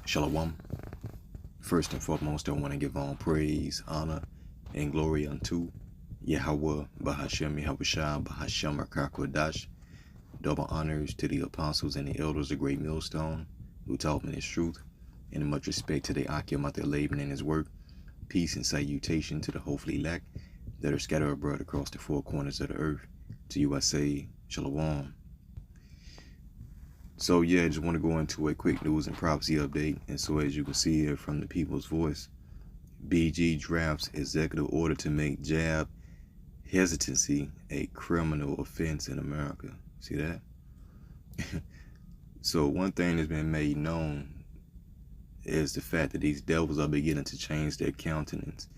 Shalom. First and foremost, I want to give all praise, honor, and glory unto Yahweh, Bahashem, Yahushua, Bahashem, Akakodash. Double honors to the apostles and the elders of Great Millstone, who taught me this truth, and much respect to the Akim out there laboring in his work. Peace and salutation to the hopefully elect that are scattered abroad across the four corners of the earth. To you I say, Shalom. So yeah, I just want to go into a quick news and prophecy update. And so as you can see here from the people's voice, BG drafts executive order to make jab hesitancy a criminal offense in America. See that? So one thing that's been made known is the fact that these devils are beginning to change their countenance.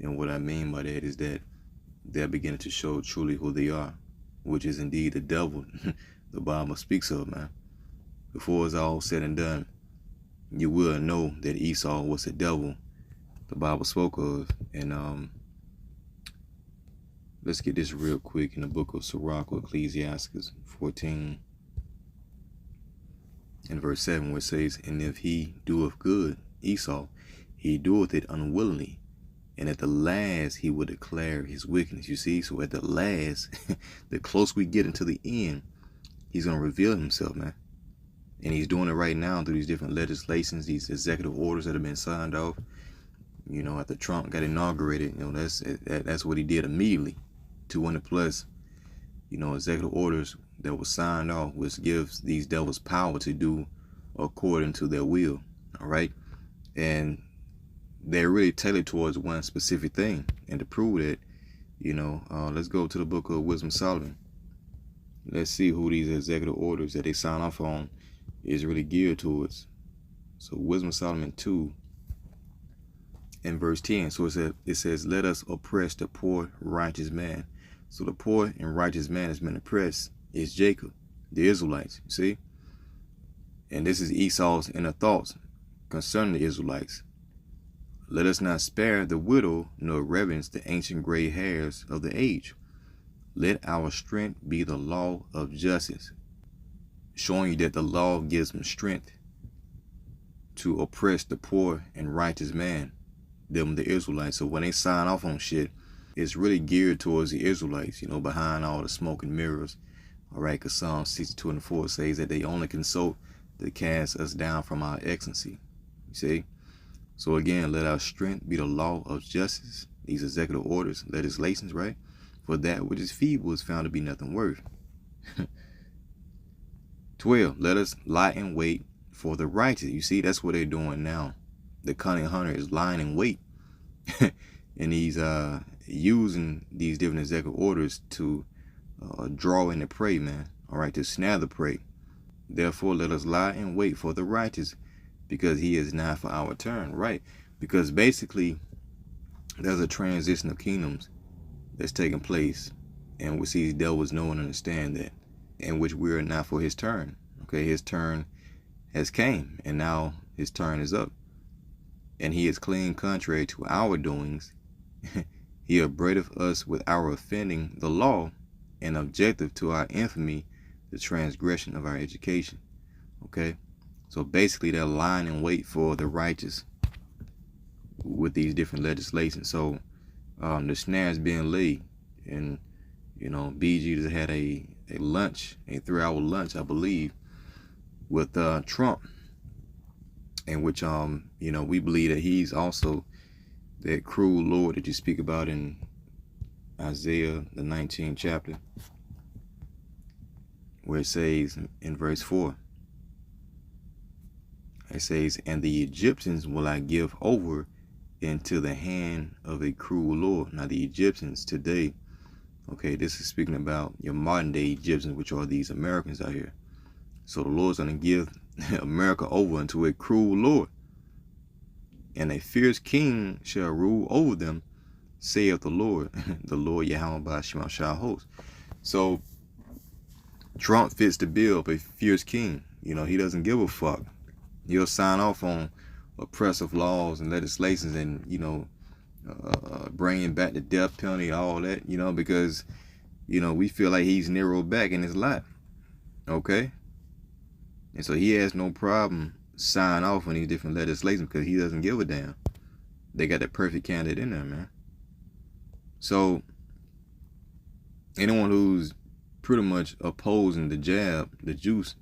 And what I mean by that is that they're beginning to show truly who they are, which is indeed the devil the Bible speaks of, man. Before it's all said and done, you will know that Esau was the devil the Bible spoke of. And let's get this real quick in the book of Sirach or Ecclesiastes 14 and verse 7, where it says, "And if he doeth good, Esau, he doeth it unwillingly, and at the last he will declare his wickedness." You see, so at the last, the closer we get into the end, he's going to reveal himself, man. And he's doing it right now through these different legislations, these executive orders that have been signed off. You know, after Trump got inaugurated, you know, that's what he did immediately. 200 plus, you know, executive orders that were signed off, which gives these devils power to do according to their will. All right. And they're really tailored towards one specific thing. And to prove that, you know, let's go to the book of Wisdom Solomon. Let's see who these executive orders that they sign off on is really geared towards. So Wisdom Solomon 2 and verse 10. So it says, "Let us oppress the poor righteous man." So the poor and righteous man has been oppressed is Jacob, the Israelites, you see? And this is Esau's inner thoughts concerning the Israelites. "Let us not spare the widow, nor reverence the ancient gray hairs of the age. Let our strength be the law of justice." Showing you that the law gives them strength to oppress the poor and righteous man, them the Israelites. So when they sign off on shit, it's really geared towards the Israelites, you know, behind all the smoke and mirrors. All right, because Psalm 62 and 4 says that they only consult to cast us down from our excellency. You see? So again, let our strength be the law of justice. These executive orders, legislations, right? For that which is feeble is found to be nothing worth. 12, let us lie in wait for the righteous. You see, that's what they're doing now. The cunning hunter is lying in wait. And he's using these different executive orders to draw in the prey, man. All right, to snare the prey. "Therefore, let us lie in wait for the righteous, because he is nigh for our turn." Right? Because basically, there's a transition of kingdoms that's taking place, and we see these devils know and understand that, in which we are now for his turn. Okay, his turn has came, and now his turn is up. "And he is clean contrary to our doings. He upbraideth us with our offending the law, and objective to our infamy, the transgression of our education." Okay, so basically they're lying in wait for the righteous with these different legislations. So the snare is being laid, and you know, BG just had a lunch, a 3-hour lunch, I believe, with Trump, in which you know, we believe that he's also that cruel Lord that you speak about in Isaiah the 19th chapter, where it says in verse 4, it says, "And the Egyptians will I give over into the hand of a cruel Lord." Now the Egyptians today, okay, this is speaking about your modern day Egyptians, which are these Americans out here. So the Lord's going to give America over unto a cruel Lord, and a fierce king shall rule over them, saith the Lord, the Lord Yahweh Ba'ashim shall host. So Trump fits the bill of a fierce king. You know, he doesn't give a fuck. He'll sign off on oppressive laws and legislations, and you know, bringing back the death penalty and all that, you know, because you know, we feel like he's narrowed back in his life. Okay, And so he has no problem sign off on these different legislation because he doesn't give a damn. They got the perfect candidate in there, man. So anyone who's pretty much opposing the jab, the juice,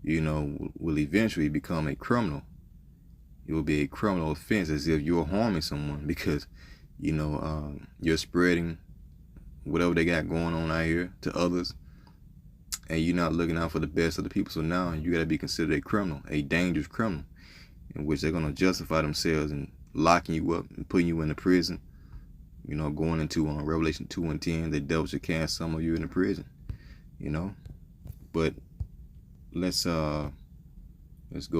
will eventually become a criminal. It will be a criminal offense, as if you're harming someone because, you're spreading whatever they got going on out here to others, and you're not looking out for the best of the people. So now you got to be considered a criminal, a dangerous criminal, in which they're going to justify themselves and locking you up and putting you in the prison. Going into Revelation 2:10, the devil should cast some of you into prison. But let's go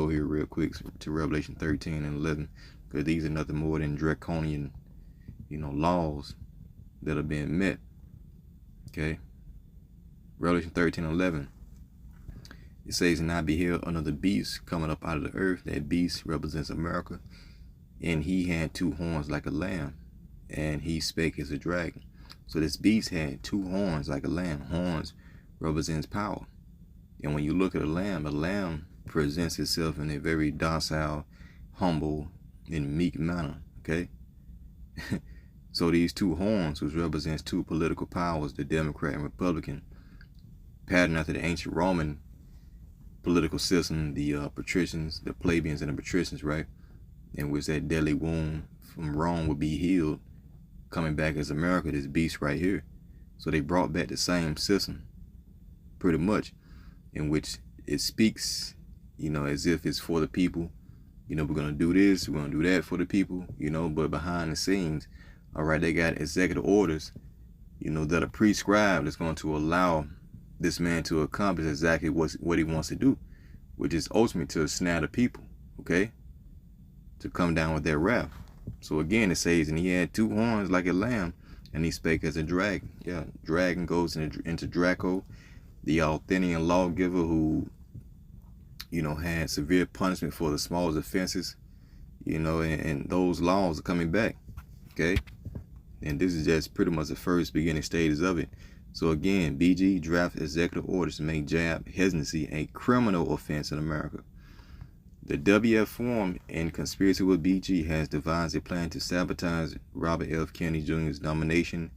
here real quick to Revelation 13 and 11, because these are nothing more than draconian, laws that are being met. Okay. Revelation 13 and 11. It says, "And I beheld another beast coming up out of the earth." That beast represents America. "And he had two horns like a lamb, and he spake as a dragon." So this beast had two horns like a lamb. Horns represents power. And when you look at a lamb presents itself in a very docile, humble, and meek manner. Okay. So these two horns, which represents two political powers, the Democrat and Republican, patterned after the ancient Roman political system, the patricians, the plebeians and the patricians, right? In which that deadly wound from Rome would be healed, coming back as America, this beast right here. So they brought back the same system, pretty much, in which it speaks, as if it's for the people. We're going to do this, we're going to do that for the people, but behind the scenes, all right, they got executive orders, that are prescribed that's going to allow this man to accomplish exactly what he wants to do, which is ultimately to snare the people, okay, to come down with their wrath. So again, it says, "And he had two horns like a lamb, and he spake as a dragon." Yeah, dragon goes into Draco, the Athenian lawgiver who, had severe punishment for the smallest offenses, and those laws are coming back, okay? And this is just pretty much the first beginning stages of it. So again, BG draft executive orders to make jab hesitancy a criminal offense in America. The WF Forum, in conspiracy with BG, has devised a plan to sabotage Robert F. Kennedy Jr.'s nomination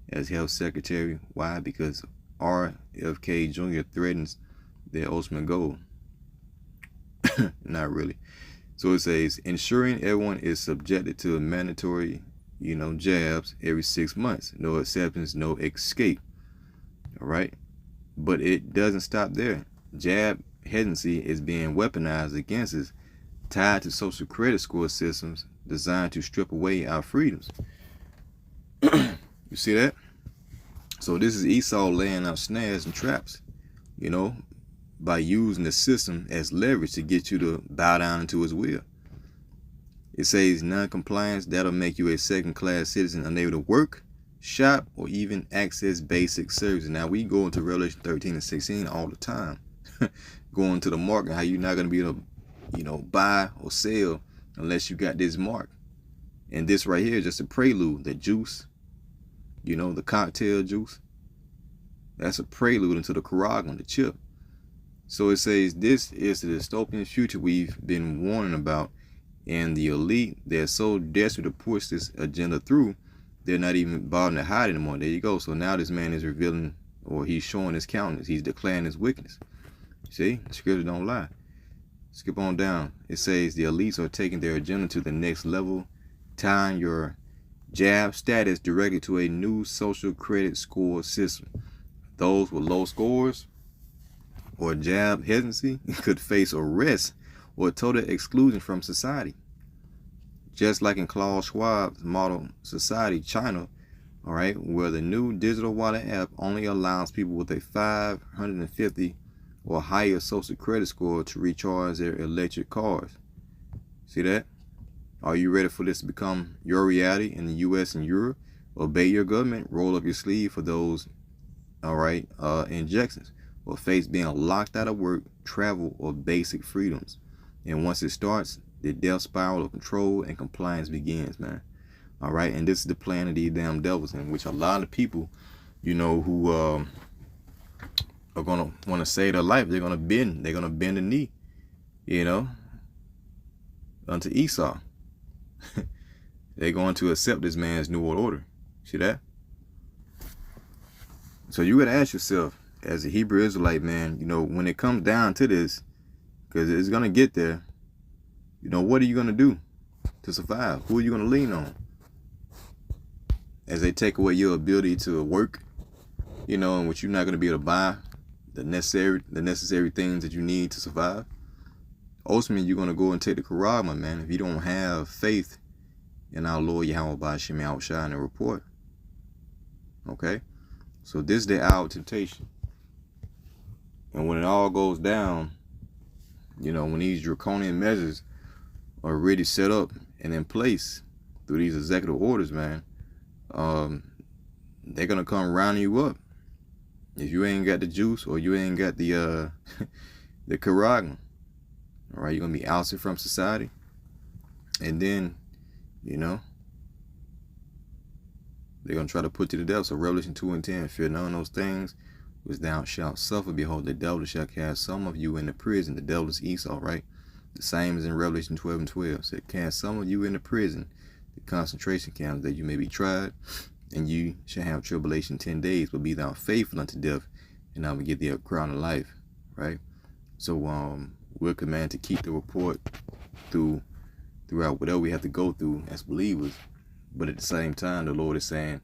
as health secretary. Why? Because RFK Jr. threatens their ultimate goal. Not really. So it says, ensuring everyone is subjected to mandatory, jabs every 6 months. No exceptions, no escape. All right. But it doesn't stop there. Jab hesitancy is being weaponized against us, tied to social credit score systems designed to strip away our freedoms. You see that? So this is Esau laying out snares and traps, by using the system as leverage to get you to bow down into his will. It says non-compliance, that'll make you a second-class citizen, unable to work, shop, or even access basic services. Now we go into Revelation 13 and 16 all the time, going to the market, how you're not going to be able to, buy or sell unless you got this mark. And this right here is just a prelude. The juice, the cocktail juice, that's a prelude into the Karagan, the chip. So it says this is the dystopian future we've been warning about, and the elite, they're so desperate to push this agenda through, they're not even bothering to hide anymore. There you go. So now this man is revealing, or he's showing his countenance. He's declaring his wickedness. See, the scriptures don't lie. Skip on down. It says the elites are taking their agenda to the next level, tying your jab status directly to a new social credit score system. Those with low scores or jab hesitancy could face arrest or total exclusion from society. Just like in Klaus Schwab's model society, China, all right, where the new digital wallet app only allows people with a 550 or higher social credit score to recharge their electric cars. See that? Are you ready for this to become your reality in the US and Europe? Obey your government, roll up your sleeve for those, all right, injections, or face being locked out of work, travel, or basic freedoms. And once it starts, the death spiral of control and compliance begins, man. All right, and this is the plan of these damn devils, in which a lot of people, who are gonna want to save their life, they're gonna bend the knee, unto Esau. They're going to accept this man's new world order. See that? So you got to ask yourself, as a Hebrew Israelite, man, when it comes down to this, because it's going to get there, what are you going to do to survive? Who are you going to lean on? As they take away your ability to work, in which you're not going to be able to buy the necessary things that you need to survive. Ultimately, you're going to go and take the Quran, man, if you don't have faith in our Lord Yahweh Ba'Shem Yahushua and report. Okay? So this is the hour of temptation. And when it all goes down, when these draconian measures are already set up and in place through these executive orders, man, they're going to come rounding you up. If you ain't got the juice or you ain't got the the Quran, all right, you're going to be ousted from society. And then, they're going to try to put you to death. So Revelation 2:10, fear none of those things which thou shalt suffer. Behold, the devil shall cast some of you into prison. The devil is Esau, right? The same as in Revelation 12:12. It said, cast some of you into prison, the concentration camps, that you may be tried, and you shall have tribulation 10 days, but be thou faithful unto death, and I will give thee a crown of life, right? So we're commanded to keep the report throughout whatever we have to go through as believers. But at the same time, the Lord is saying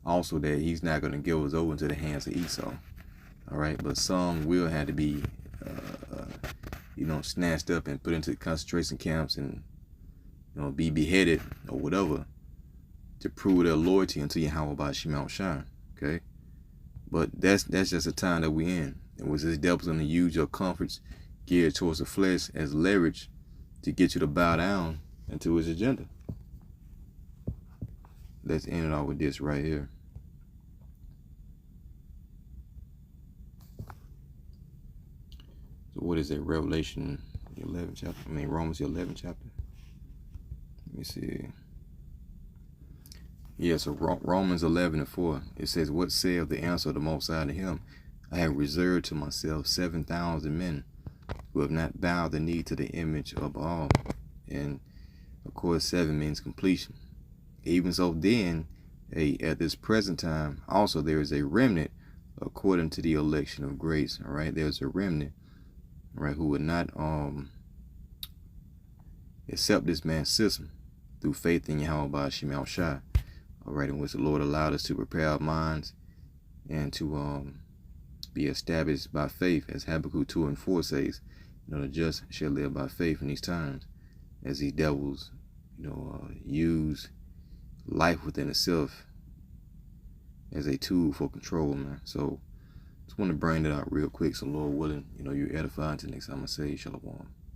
also that he's not going to give us over into the hands of Esau. All right, but some will have to be, snatched up and put into concentration camps and, be beheaded or whatever to prove their loyalty unto Yahweh Ba'Shem Yahushua. Okay, but that's just the time that we're in. And was this devil's going to use your comforts geared towards the flesh as leverage to get you to bow down into his agenda? Let's end it off with this right here. So what is it? Revelation the 11th chapter. Romans the 11th chapter. Let me see. Yeah, so Romans 11:4. It says, what saith the answer of the Most High to him? I have reserved to myself 7,000 men who have not bowed the knee to the image of all. And of course, 7 means completion. Even so then, at this present time, also there is a remnant according to the election of grace. All right, there's a remnant, right, who would not accept this man's system through faith in Yahweh Ba'Shem Yahushua. All right, in which the Lord allowed us to prepare our minds and to be established by faith, as Habakkuk 2:4 says. The just shall live by faith in these times, as these devils, use life within itself as a tool for control, man. So just want to bring that out real quick. So Lord willing, you're edified. Until next time I say shalom.